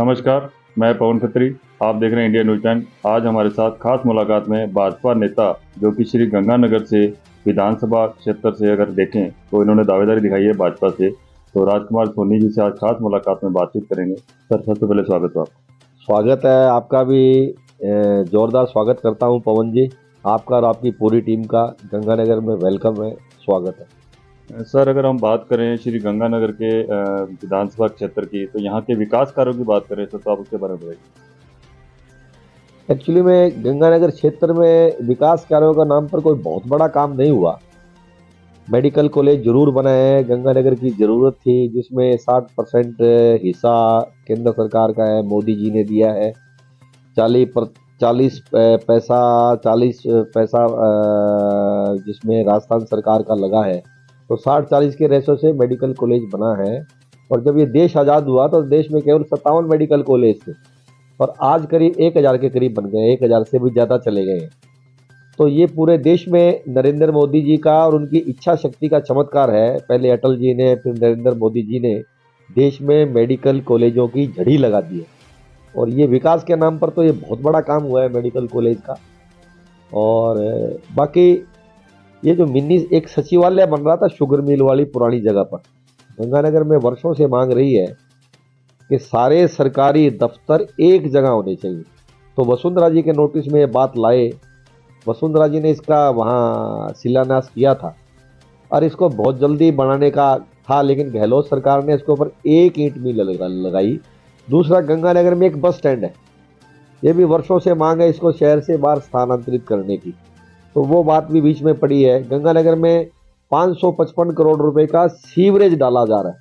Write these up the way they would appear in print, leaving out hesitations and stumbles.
नमस्कार, मैं पवन खत्री। आप देख रहे हैं इंडिया न्यूज 10। आज हमारे साथ खास मुलाकात में भाजपा नेता जो कि श्री गंगानगर से विधानसभा क्षेत्र से अगर देखें तो इन्होंने दावेदारी दिखाई है भाजपा से, तो राजकुमार सोनी जी से आज खास मुलाकात में बातचीत करेंगे। सर, सबसे पहले स्वागत है आपका। स्वागत है आपका भी। जोरदार स्वागत करता हूं पवन जी, आपका और आपकी पूरी टीम का गंगानगर में वेलकम है, स्वागत है। सर, अगर हम बात करें श्री गंगानगर के विधानसभा क्षेत्र की, तो यहाँ के विकास कार्यों की बात करें सर, तो आप उसके बारे में बताइए। एक्चुअली में गंगानगर क्षेत्र में विकास कार्यों का नाम पर कोई बहुत बड़ा काम नहीं हुआ। मेडिकल कॉलेज जरूर बना है, गंगानगर की ज़रूरत थी, जिसमें 60% हिस्सा केंद्र सरकार का है, मोदी जी ने दिया है। 40 पैसा जिसमें राजस्थान सरकार का लगा है, तो 60-40 के रेशो से मेडिकल कॉलेज बना है। और जब ये देश आज़ाद हुआ तो देश में केवल 57 मेडिकल कॉलेज थे और आज करीब 1000 के करीब बन गए, 1000 से भी ज़्यादा चले गए हैं। तो ये पूरे देश में नरेंद्र मोदी जी का और उनकी इच्छा शक्ति का चमत्कार है। पहले अटल जी ने, फिर नरेंद्र मोदी जी ने देश में मेडिकल कॉलेजों की झड़ी लगा दी है और ये विकास के नाम पर तो ये बहुत बड़ा काम हुआ है मेडिकल कॉलेज का। और बाकी ये जो मिनी एक सचिवालय बन रहा था शुगर मिल वाली पुरानी जगह पर, गंगानगर में वर्षों से मांग रही है कि सारे सरकारी दफ्तर एक जगह होने चाहिए। तो वसुंधरा जी के नोटिस में ये बात लाए, वसुंधरा जी ने इसका वहाँ शिलान्यास किया था और इसको बहुत जल्दी बनाने का था, लेकिन गहलोत सरकार ने इसके ऊपर एक ईंट भी लगाई। दूसरा, गंगानगर में एक बस स्टैंड है, ये भी वर्षों से मांग है इसको शहर से बाहर स्थानांतरित करने की, तो वो बात भी बीच में पड़ी है। गंगानगर में 555 करोड़ रुपए का सीवरेज डाला जा रहा है,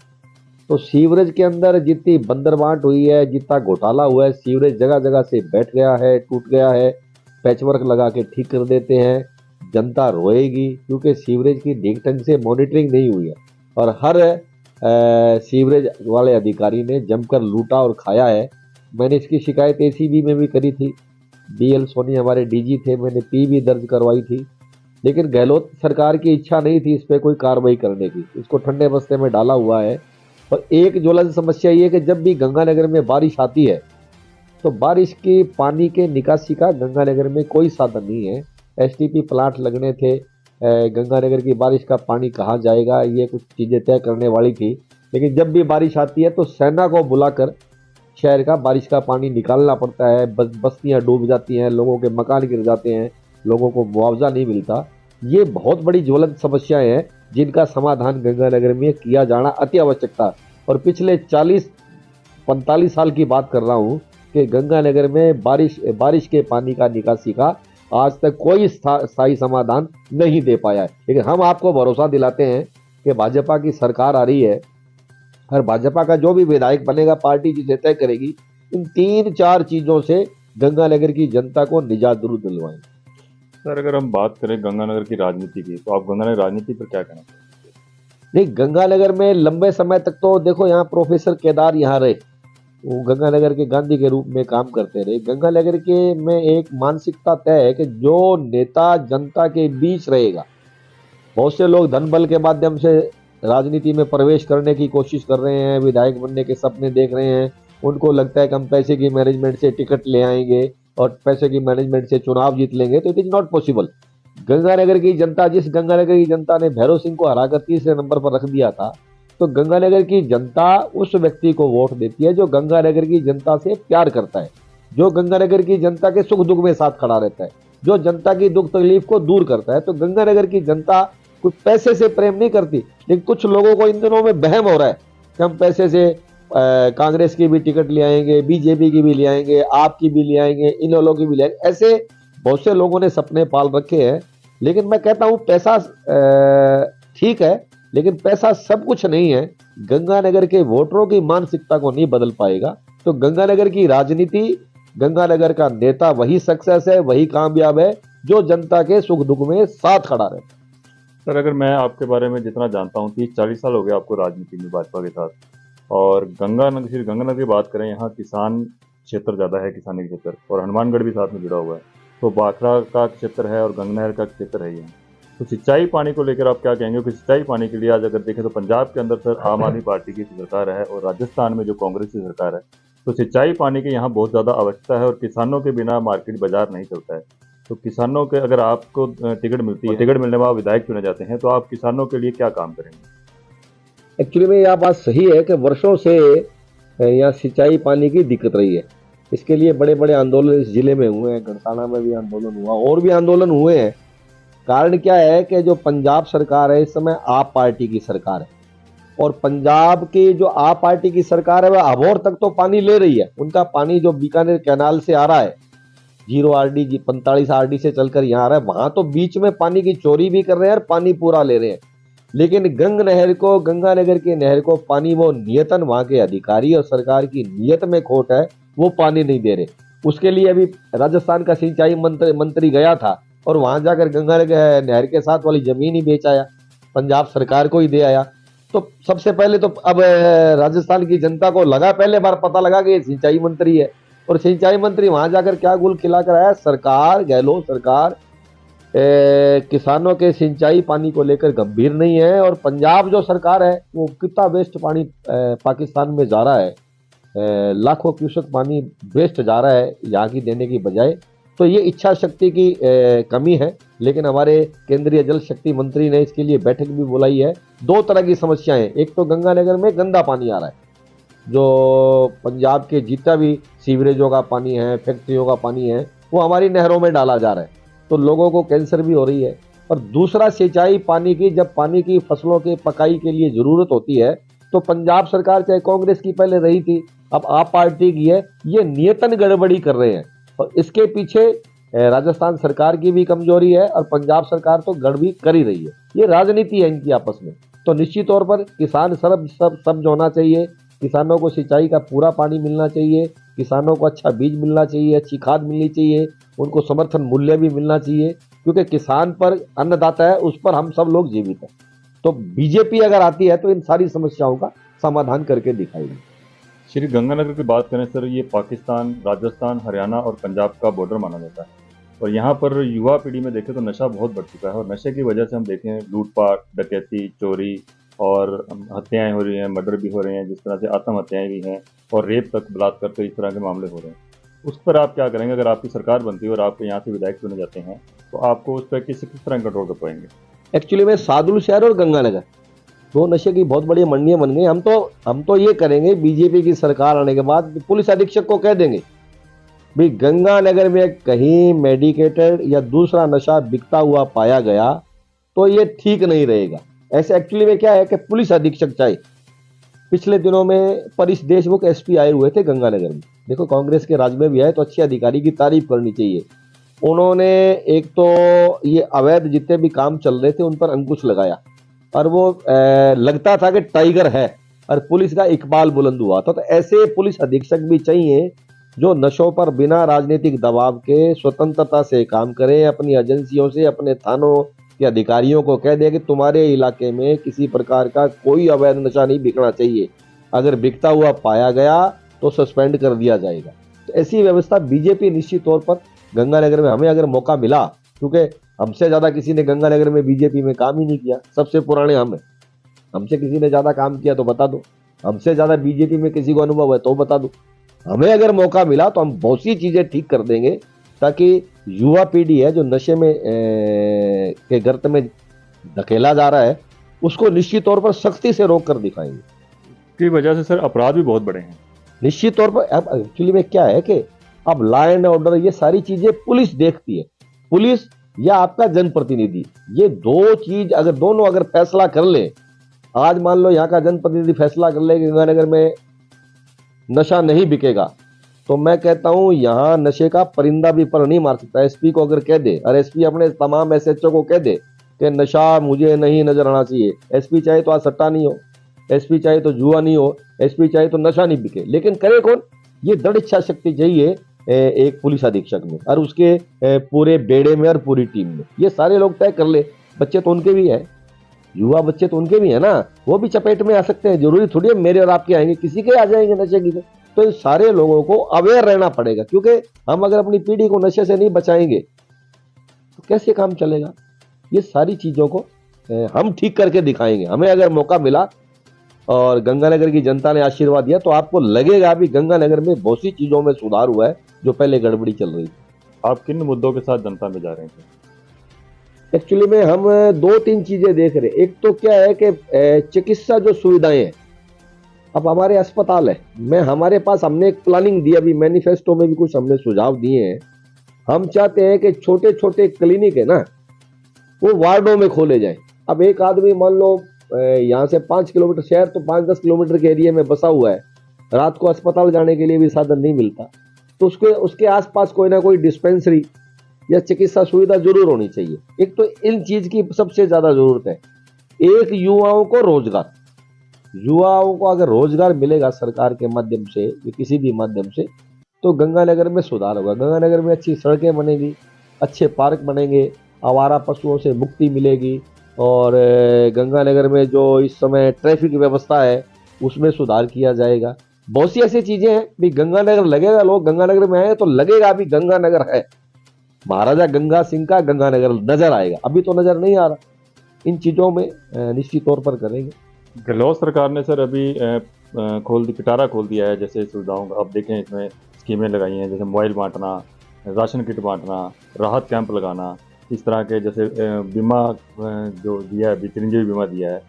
तो सीवरेज के अंदर जितनी बंदरबांट हुई है, जितना घोटाला हुआ है, सीवरेज जगह जगह से बैठ गया है, टूट गया है, पैचवर्क लगा के ठीक कर देते हैं। जनता रोएगी क्योंकि सीवरेज की ठीक ढंग से मॉनिटरिंग नहीं हुई है और हर सीवरेज वाले अधिकारी ने जमकर लूटा और खाया है। मैंने इसकी शिकायत एसीबी में भी करी थी, डीएल सोनी हमारे डीजी थे, मैंने पी भी दर्ज करवाई थी, लेकिन गहलोत सरकार की इच्छा नहीं थी इस पर कोई कार्रवाई करने की, इसको ठंडे बस्ते में डाला हुआ है। और एक ज्वलन समस्या ये है कि जब भी गंगानगर में बारिश आती है तो बारिश के पानी के निकासी का गंगानगर में कोई साधन नहीं है। एसटीपी प्लांट लगने थे, गंगानगर की बारिश का पानी कहाँ जाएगा, ये कुछ चीज़ें तय करने वाली थी, लेकिन जब भी बारिश आती है तो सेना को बुलाकर शहर का बारिश का पानी निकालना पड़ता है। बस्तियां डूब जाती हैं, लोगों के मकान गिर जाते हैं, लोगों को मुआवजा नहीं मिलता। ये बहुत बड़ी ज्वलंत समस्याएं हैं जिनका समाधान गंगानगर में किया जाना अति आवश्यक था। और पिछले 40-45 साल की बात कर रहा हूँ कि गंगानगर में बारिश के पानी का निकासी का आज तक कोई स्थायी समाधान नहीं दे पाया है। लेकिन हम आपको भरोसा दिलाते हैं कि भाजपा की सरकार आ रही है और भाजपा का जो भी विधायक बनेगा, पार्टी जिसे तय करेगी, इन 3-4 चीजों से गंगानगर की जनता को निजात जरूर दिलवाएंगे। सर, अगर हम बात करें गंगानगर की राजनीति की, तो आप गंगानगर राजनीति पर क्या कहना चाहेंगे? नहीं, गंगानगर में लंबे समय तक तो देखो, यहाँ प्रोफेसर केदार यहाँ रहे, वो गंगानगर के गांधी के रूप में काम करते रहे। गंगानगर के में एक मानसिकता तय है कि जो नेता जनता के बीच रहेगा, बहुत से लोग धन बल के माध्यम से राजनीति में प्रवेश करने की कोशिश कर रहे हैं, विधायक बनने के सपने देख रहे हैं, उनको लगता है कि हम पैसे की मैनेजमेंट से टिकट ले आएंगे और पैसे की मैनेजमेंट से चुनाव जीत लेंगे, तो it is not possible. Ganganagar की जनता, जिस गंगानगर की जनता ने भैरव सिंह को हराकर तीसरे नंबर पर रख दिया था, तो गंगानगर की जनता उस व्यक्ति को वोट देती है जो गंगानगर की जनता से प्यार करता है, जो गंगानगर की जनता के सुख दुख में साथ खड़ा रहता है, जो जनता की दुख तकलीफ को दूर करता है। तो गंगानगर की जनता कुछ पैसे से प्रेम नहीं करती, लेकिन कुछ लोगों को इन दिनों में वहम हो रहा है कि हम पैसे से कांग्रेस की भी टिकट ले आएंगे, बीजेपी की भी ले आएंगे, आपकी भी ले आएंगे, इन लोगों की भी ले आएंगे। ऐसे बहुत से लोगों ने सपने पाल रखे हैं, लेकिन मैं कहता हूं पैसा ठीक है, लेकिन पैसा सब कुछ नहीं है। गंगानगर के वोटरों की मानसिकता को नहीं बदल पाएगा। तो गंगानगर की राजनीति, गंगानगर का नेता वही सक्सेस है, वही कामयाब है जो जनता के सुख दुख में साथ खड़ा रहता है। सर, अगर मैं आपके बारे में जितना जानता हूँ, 30-40 साल हो गए आपको राजनीति में भाजपा के साथ, और गंगानगर की बात करें, यहाँ किसान क्षेत्र ज़्यादा है, किसानी क्षेत्र, और हनुमानगढ़ भी साथ में जुड़ा हुआ है, तो बाखरा का क्षेत्र है और गंगनहर का क्षेत्र है ये। तो सिंचाई पानी को लेकर आप क्या कहेंगे कि सिंचाई पानी के लिए आज अगर देखें तो पंजाब के अंदर सर आम आदमी पार्टी की सरकार है और राजस्थान में जो कांग्रेस की सरकार है, तो सिंचाई पानी की यहाँ बहुत ज़्यादा आवश्यकता है और किसानों के बिना मार्केट बाजार नहीं चलता है। तो किसानों के अगर आपको टिकट मिलती है, टिकट मिलने में आप विधायक चुने जाते हैं, तो आप किसानों के लिए क्या काम करेंगे? एक्चुअली में यह बात सही है कि वर्षों से यहाँ सिंचाई पानी की दिक्कत रही है। इसके लिए बड़े बड़े आंदोलन इस जिले में हुए हैं, गढ़साना में भी आंदोलन हुआ और भी आंदोलन हुए हैं। कारण क्या है कि जो पंजाब सरकार है इस समय आप पार्टी की सरकार है, और पंजाब की जो आप पार्टी की सरकार है वह अबोर तक तो पानी ले रही है। उनका पानी जो बीकानेर कैनाल से आ रहा है, 0 RD जी 45 RD से चलकर यहाँ आ रहा है, वहां तो बीच में पानी की चोरी भी कर रहे हैं और पानी पूरा ले रहे हैं। लेकिन गंगानगर की नहर को पानी वो नियतन वहां के अधिकारी और सरकार की नियत में खोट है, वो पानी नहीं दे रहे। उसके लिए अभी राजस्थान का सिंचाई मंत्री गया था और वहां जाकर गंगानगर नहर के साथ वाली जमीन ही बेच आया, पंजाब सरकार को ही दे आया। तो सबसे पहले तो अब राजस्थान की जनता को लगा, पहले बार पता लगा कि ये सिंचाई मंत्री है, और सिंचाई मंत्री वहां जाकर क्या गुल खिलाकर आया। सरकार, गहलोत सरकार किसानों के सिंचाई पानी को लेकर गंभीर नहीं है, और पंजाब जो सरकार है वो कितना वेस्ट पानी पाकिस्तान में जा रहा है, लाखों क्यूसेक पानी वेस्ट जा रहा है यहाँ की देने की बजाय। तो ये इच्छा शक्ति की कमी है। लेकिन हमारे केंद्रीय जल शक्ति मंत्री ने इसके लिए बैठक भी बुलाई है। दो तरह की समस्याएं, एक तो गंगानगर में गंदा पानी आ रहा है, जो पंजाब के जितना भी सीवरेजों का पानी है, फैक्ट्रियों का पानी है, वो हमारी नहरों में डाला जा रहा है, तो लोगों को कैंसर भी हो रही है। और दूसरा सिंचाई पानी की, जब पानी की फसलों के पकाई के लिए जरूरत होती है तो पंजाब सरकार चाहे कांग्रेस की पहले रही थी, अब आप पार्टी की है, ये नियतन गड़बड़ी कर रहे हैं। और इसके पीछे राजस्थान सरकार की भी कमजोरी है और पंजाब सरकार तो गड़बड़ी कर ही रही है। ये राजनीति है इनकी आपस में। तो निश्चित तौर पर किसान सब होना चाहिए, किसानों को सिंचाई का पूरा पानी मिलना चाहिए, किसानों को अच्छा बीज मिलना चाहिए, अच्छी खाद मिलनी चाहिए, उनको समर्थन मूल्य भी मिलना चाहिए, क्योंकि किसान पर अन्नदाता है, उस पर हम सब लोग जीवित हैं। तो बीजेपी अगर आती है तो इन सारी समस्याओं का समाधान करके दिखाएगी। श्री गंगानगर की बात करें सर, ये पाकिस्तान, राजस्थान, हरियाणा और पंजाब का बॉर्डर माना जाता है, और यहाँ पर युवा पीढ़ी में देखें तो नशा बहुत बढ़ चुका है, और नशे की वजह से हम देखें लूटपाट, डकैती, चोरी और हत्याएं हो रही हैं, मर्डर भी हो रहे हैं, जिस तरह से आत्महत्याएं भी हैं, और रेप तक, बलात्कार तक, इस तरह के मामले हो रहे हैं। उस पर आप क्या करेंगे? अगर आपकी सरकार बनती है और आप यहाँ से विधायक चुने जाते हैं, तो आपको उस पर किस तरह कंट्रोल कर पाएंगे? एक्चुअली में सादुल शहर और गंगानगर दो नशे की बहुत बड़ी मंडियां बन गई। हम तो ये करेंगे, बीजेपी की सरकार आने के बाद पुलिस अधीक्षक को कह देंगे भाई गंगानगर में कहीं मेडिकेटेड या दूसरा नशा बिकता हुआ पाया गया तो ये ठीक नहीं रहेगा। ऐसे एक्चुअली में क्या है कि पुलिस अधीक्षक चाहे, पिछले दिनों में परेश देशमुख एसपी आए हुए थे गंगानगर में, देखो कांग्रेस के राज में भी आए तो अच्छे अधिकारी की तारीफ करनी चाहिए। उन्होंने एक तो ये अवैध जितने भी काम चल रहे थे उन पर अंकुश लगाया, और वो लगता था कि टाइगर है, और पुलिस का इकबाल बुलंद हुआ था। तो ऐसे पुलिस अधीक्षक भी चाहिए जो नशों पर बिना राजनीतिक दबाव के स्वतंत्रता से काम करें, अपनी एजेंसियों से, अपने थानों के अधिकारियों को कह दे कि तुम्हारे इलाके में किसी प्रकार का कोई अवैध नशा नहीं बिकना चाहिए, अगर बिकता हुआ पाया गया तो सस्पेंड कर दिया जाएगा। तो ऐसी व्यवस्था बीजेपी निश्चित तौर पर गंगानगर में, हमें अगर मौका मिला, क्योंकि हमसे ज्यादा किसी ने गंगानगर में बीजेपी में काम ही नहीं किया, सबसे पुराने हम हैं, हमसे किसी ने ज्यादा काम किया तो बता दो, हमसे ज्यादा बीजेपी में किसी को अनुभव है तो बता दो। हमें अगर मौका मिला तो हम बहुत सी चीजें ठीक कर देंगे, ताकि युवा पीढ़ी है जो नशे में के गर्त में धकेला जा रहा है, उसको निश्चित तौर पर सख्ती से रोक कर दिखाएंगे। की वजह से सर अपराध भी बहुत बढ़े हैं। निश्चित तौर पर अब एक्चुअली में क्या है कि अब लॉ एंड ऑर्डर ये सारी चीजें पुलिस देखती है, पुलिस या आपका जनप्रतिनिधि, ये दो चीज अगर दोनों अगर फैसला कर ले, आज मान लो यहाँ का जनप्रतिनिधि फैसला कर ले कि गंगानगर में नशा नहीं बिकेगा, तो मैं कहता हूं यहाँ नशे का परिंदा भी पर नहीं मार सकता। एसपी को अगर कह दे, और एसपी अपने तमाम एसएचओ को कह दे कि नशा मुझे नहीं नजर आना चाहिए, एसपी चाहे तो आज सट्टा नहीं हो, एसपी चाहे तो जुआ नहीं हो, एसपी चाहे तो नशा नहीं बिके, लेकिन करे कौन? ये दृढ़ इच्छा शक्ति चाहिए एक पुलिस अधीक्षक में, और उसके पूरे बेड़े में और पूरी टीम में। ये सारे लोग तय कर ले, बच्चे तो उनके भी है, युवा बच्चे तो उनके भी है ना, वो भी चपेट में आ सकते हैं, जरूरी थोड़ी है मेरे और आपके आएंगे, किसी के आ जाएंगे नशे की। तो इन सारे लोगों को अवेयर रहना पड़ेगा, क्योंकि हम अगर अपनी पीढ़ी को नशे से नहीं बचाएंगे तो कैसे काम चलेगा। ये सारी चीजों को हम ठीक करके दिखाएंगे। हमें अगर मौका मिला और गंगानगर की जनता ने आशीर्वाद दिया, तो आपको लगेगा भी गंगानगर में बहुत सी चीजों में सुधार हुआ है जो पहले गड़बड़ी चल रही थी। आप किन मुद्दों के साथ जनता में जा रहे थे? एक्चुअली में हम दो तीन चीजें देख रहे हैं। एक तो क्या है कि चिकित्सा जो सुविधाएं हैं, अब हमारे अस्पताल है, मैं हमारे पास हमने एक प्लानिंग दी, अभी मैनिफेस्टो में भी कुछ हमने सुझाव दिए हैं। हम चाहते हैं कि छोटे छोटे क्लिनिक है ना, वो वार्डों में खोले जाए। अब एक आदमी मान लो यहाँ से 5 किलोमीटर, शहर तो 5-10 किलोमीटर के एरिया में बसा हुआ है, रात को अस्पताल जाने के लिए भी साधन नहीं मिलता, तो उसके उसके आसपास कोई ना कोई डिस्पेंसरी या चिकित्सा सुविधा जरूर होनी चाहिए। एक तो इन चीज की सबसे ज्यादा जरूरत है। एक, युवाओं को रोजगार, युवाओं को अगर रोजगार मिलेगा सरकार के माध्यम से या किसी भी माध्यम से, तो गंगानगर में सुधार होगा। गंगानगर में अच्छी सड़कें बनेगी, अच्छे पार्क बनेंगे, आवारा पशुओं से मुक्ति मिलेगी, और गंगानगर में जो इस समय ट्रैफिक व्यवस्था है उसमें सुधार किया जाएगा। बहुत सी ऐसी चीजें हैं भी गंगानगर लगेगा, लोग गंगानगर में आए तो लगेगा भी गंगानगर है, महाराजा गंगा सिंह का गंगानगर नजर आएगा। अभी तो नजर नहीं आ रहा। इन चीजों में निश्चित तौर पर करेंगे। गहलोत सरकार ने सर अभी पिटारा खोल दिया है, जैसे सुविधाओं का आप देखें, इसमें स्कीमें लगाई हैं, जैसे मोबाइल बांटना, राशन किट बांटना, राहत कैंप लगाना, इस तरह के, जैसे बीमा जो दिया है, चिरंजीवी बीमा दिया है,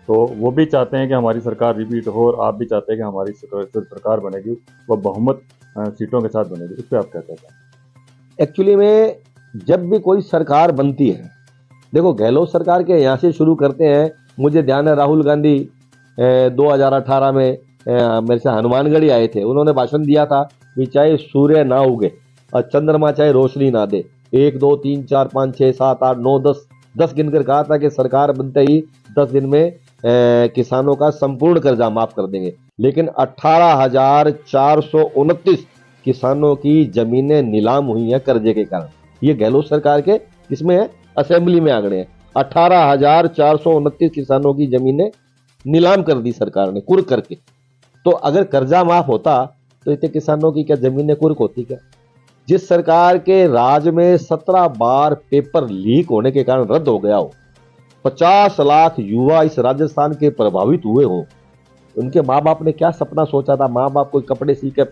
तो वो भी चाहते हैं कि हमारी सरकार रिपीट हो, और आप भी चाहते हैं कि हमारी सरकार बनेगी वह बहुमत सीटों के साथ बनेगी। इस पर आप क्या कहते हैं? एक्चुअली में जब भी कोई सरकार बनती है, देखो गहलोत सरकार के यहाँ से शुरू करते हैं। मुझे ध्यान है राहुल गांधी 2018 में मेरे से हनुमानगढ़ ही आए थे, उन्होंने भाषण दिया था कि चाहे सूर्य ना उगे और चंद्रमा चाहे रोशनी ना दे, 1 2 3 4 5 6 7 8 9 10 गिनकर कहा था कि सरकार बनते ही 10 दिन में किसानों का संपूर्ण कर्जा माफ कर देंगे। लेकिन 18,429 किसानों की जमीनें नीलाम हुई हैं कर्जे के कारण। ये गहलोत सरकार के इसमें है, असेंबली में आंकड़े हैं। 18,429 किसानों की जमीनें नीलाम कर दी सरकार ने कुर्क करके। तो अगर कर्जा माफ होता तो इतने किसानों की क्या जमीनें कुर्क होती क्या? जिस सरकार के राज में 17 बार पेपर लीक होने के कारण रद्द हो गया हो, 50 लाख युवा इस राजस्थान के प्रभावित हुए हो, उनके माँ बाप ने क्या सपना सोचा था? माँ बाप कोई कपड़े सी के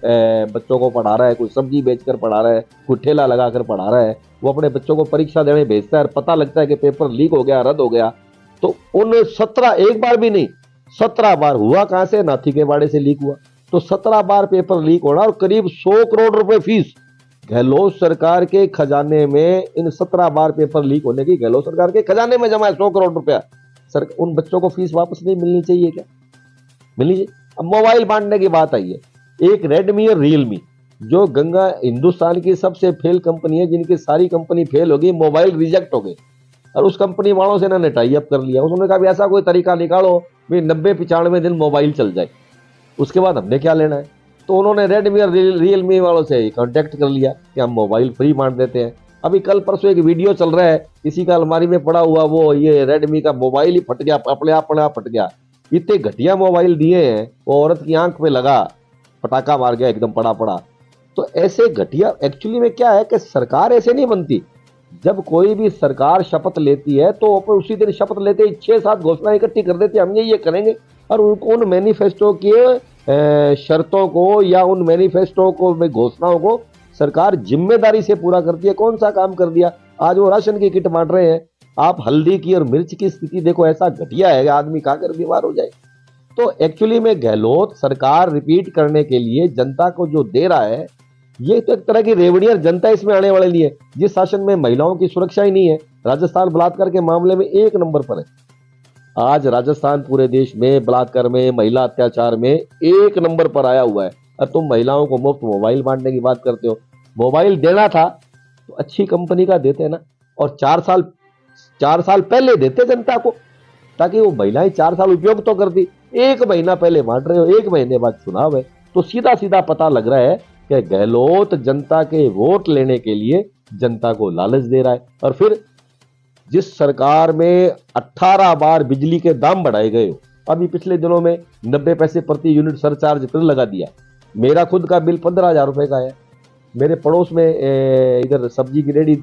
बच्चों को पढ़ा रहा है, कोई सब्जी बेचकर पढ़ा रहा है, कोई ठेला लगाकर पढ़ा रहा है, वो अपने बच्चों को परीक्षा देने भेजता है और पता लगता है कि पेपर लीक हो गया, रद्द हो गया। तो उन 17, एक बार भी नहीं 17 बार हुआ। कहां से? नाथी के बाड़े से लीक हुआ। तो 17 बार पेपर लीक होना और करीब 100 करोड़ रुपए फीस गहलोत सरकार के खजाने में, इन 17 बार पेपर लीक होने की गहलोत सरकार के खजाने में जमा है 100 करोड़ रुपया। सर उन बच्चों को फीस वापस नहीं मिलनी चाहिए क्या? मिलनी चाहिए। अब मोबाइल बांटने की बात आई है, एक रेडमी और रियलमी, जो हिंदुस्तान की सबसे फेल कंपनी है, जिनकी सारी कंपनी फेल हो गई, मोबाइल रिजेक्ट हो गए, और उस कंपनी वालों से इन्होंने टाई अप कर लिया। उन्होंने कहा भी ऐसा कोई तरीका निकालो भी 90-95 दिन मोबाइल चल जाए, उसके बाद हमने क्या लेना है। तो उन्होंने रेडमी और रियलमी वालों से कांटेक्ट कर लिया कि हम मोबाइल फ्री बांट देते हैं। अभी कल परसों एक वीडियो चल रहा है, किसी का अलमारी में पड़ा हुआ वो ये रेडमी का मोबाइल ही फट गया, अपने आप फट गया। इतने घटिया मोबाइल दिए हैं, वो औरत की आंख पे लगा, पटाखा मार गया, एकदम पड़ा पड़ा। तो ऐसे घटिया, एक्चुअली में क्या है कि सरकार ऐसे नहीं बनती। जब कोई भी सरकार शपथ लेती है तो उसी दिन शपथ लेते ही 6-7 घोषणाएं इकट्ठी कर देती है, हम ये करेंगे, और उनको उन मैनिफेस्टो के शर्तों को या उन मैनिफेस्टो को में घोषणाओं को सरकार जिम्मेदारी से पूरा करती है। कौन सा काम कर दिया? आज वो राशन की किट बांट रहे हैं, आप हल्दी की और मिर्च की स्थिति देखो, ऐसा घटिया है, आदमी खाकर बीमार हो जाए। तो एक्चुअली में गहलोत सरकार रिपीट करने के लिए जनता को जो दे रहा है, ये तो एक तरह की रेवड़ियां जनता इसमें आने वाली नहीं है। जिस शासन में महिलाओं की सुरक्षा ही नहीं है, राजस्थान बलात्कार के मामले में 1 नंबर पर है। आज राजस्थान पूरे देश में बलात्कार में, महिला अत्याचार में 1 नंबर पर आया हुआ है, और तुम महिलाओं को मुफ्त मोबाइल बांटने की बात करते हो। मोबाइल देना था तो अच्छी कंपनी का देते ना, और 4 साल पहले देते जनता को, ताकि वो महिलाएं 4 साल उपयोग तो करती। 1 महीना पहले बांट रहे हो, 1 महीने बाद चुनाव है, तो सीधा सीधा पता लग रहा है कि गहलोत जनता के वोट लेने के लिए जनता को लालच दे रहा है। और फिर जिस सरकार में 18 बार बिजली के दाम बढ़ाए गए हो, अभी पिछले दिनों में 90 पैसे प्रति यूनिट सरचार्ज फिर लगा दिया। मेरा खुद का बिल 15,000 रुपए का है। मेरे पड़ोस में इधर सब्जी की रेडी,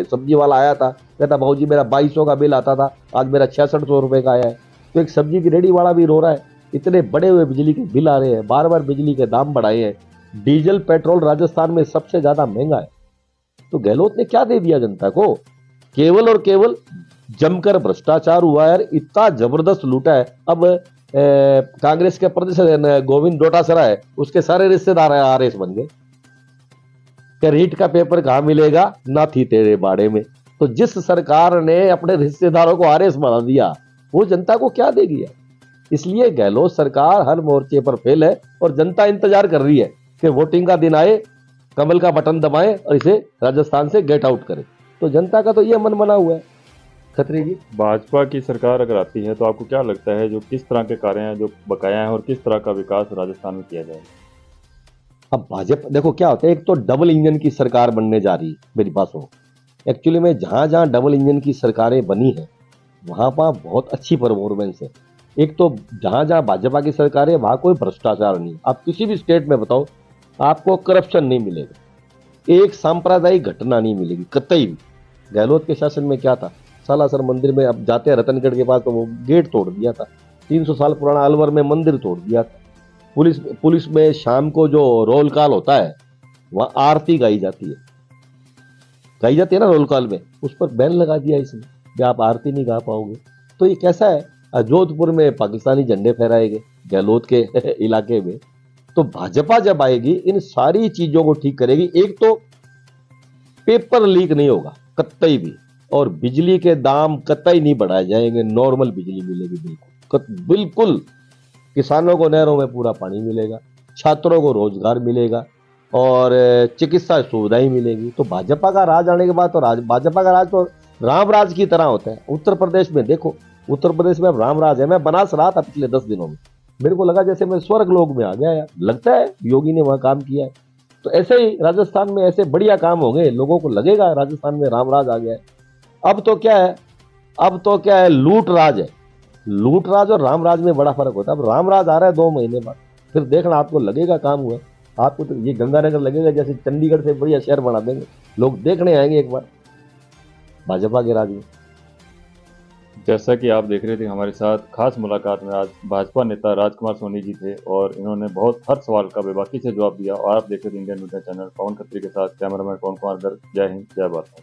सब्जी वाला आया था, कहता भाऊजी मेरा 2200 का बिल आता था, आज मेरा 6600 रुपए का आया है। तो एक सब्जी की रेडी वाला भी रो रहा है इतने बड़े हुए बिजली के बिल आ रहे हैं, बार बार बिजली के दाम बढ़ाए हैं, डीजल पेट्रोल राजस्थान में सबसे ज्यादा महंगा है। तो गहलोत ने क्या दे दिया जनता को? केवल और केवल जमकर भ्रष्टाचार हुआ है, इतना जबरदस्त लूटा है। अब कांग्रेस के प्रदेश गोविंद डोटासरा है, उसके सारे रिश्तेदार आरएस बन गए। रीट का पेपर कहां मिलेगा, ना थी तेरे बाड़े में। तो जिस सरकार ने अपने रिश्तेदारों को आरएस बना दिया, वो जनता को क्या देगी यार? इसलिए गहलोत सरकार हर मोर्चे पर फेल है और जनता इंतजार कर रही है कि वोटिंग का दिन आए, कमल का बटन दबाएं और इसे राजस्थान से गेट आउट करें। तो जनता का तो ये मन बना हुआ है। खतरे की भाजपा की सरकार अगर आती है तो आपको क्या लगता है जो किस तरह के कार्य हैं जो बकाया हैं और किस तरह का विकास राजस्थान में किया जाएगा? अब भाजपा देखो क्या होता है, एक तो डबल इंजन की सरकार बनने जा रही है। मेरी बात सुनो, एक्चुअली में जहां जहां डबल इंजन की सरकारें बनी है वहां पर बहुत अच्छी परफॉर्मेंस है। एक तो जहां जहां भाजपा की सरकार है वहां कोई भ्रष्टाचार नहीं। आप किसी भी स्टेट में बताओ, आपको करप्शन नहीं मिलेगा, एक सांप्रदायिक घटना नहीं मिलेगी कतई भी। गहलोत के शासन में क्या था, सालासर मंदिर में अब जाते हैं रतनगढ़ के पास तो वो गेट तोड़ दिया था। 300 साल पुराना अलवर में मंदिर तोड़ दिया था। पुलिस में शाम को जो रोल कॉल होता है वहां आरती गाई जाती है ना रोल कॉल में, उस पर बैन लगा दिया इसने कि आप आरती नहीं गा पाओगे। तो ये कैसा है, जोधपुर में पाकिस्तानी झंडे फहराएंगे गहलोत के इलाके में। तो भाजपा जब आएगी इन सारी चीजों को ठीक करेगी। एक तो पेपर लीक नहीं होगा कतई भी, और बिजली के दाम कतई नहीं बढ़ाए जाएंगे, नॉर्मल बिजली मिलेगी बिल्कुल बिल्कुल। किसानों को नहरों में पूरा पानी मिलेगा, छात्रों को रोजगार मिलेगा और चिकित्सा सुविधाएं मिलेगी। तो भाजपा का राज आने के बाद तो भाजपा का राज तो राम राज की तरह होता है। उत्तर प्रदेश में देखो, उत्तर प्रदेश में अब राम राज है। मैं बनास रहा था पिछले 10 दिनों में, मेरे को लगा जैसे मैं स्वर्ग लोक में आ गया यार। लगता है योगी ने वहां काम किया है। तो ऐसे ही राजस्थान में ऐसे बढ़िया काम होंगे, लोगों को लगेगा राजस्थान में राम राज आ गया है। अब तो क्या है, लूट राज है। लूट राज और राम राज में बड़ा फर्क होता है। अब राम राज आ रहा है 2 महीने बाद, फिर देखना आपको लगेगा काम हुआ। आपको तो ये गंगानगर लगेगा जैसे चंडीगढ़ से बढ़िया शहर बना देंगे, लोग देखने आएंगे एक बार भाजपा के राज में। जैसा कि आप देख रहे थे, हमारे साथ खास मुलाकात में आज भाजपा नेता राजकुमार सोनी जी थे और इन्होंने बहुत हर सवाल का बेबाकी से जवाब दिया। और आप देख रहे थे इंडियन मीडिया चैनल। पवन खत्री के साथ कैमरामैन पवन कुमार गर्ग। जय हिंद, जय भारत।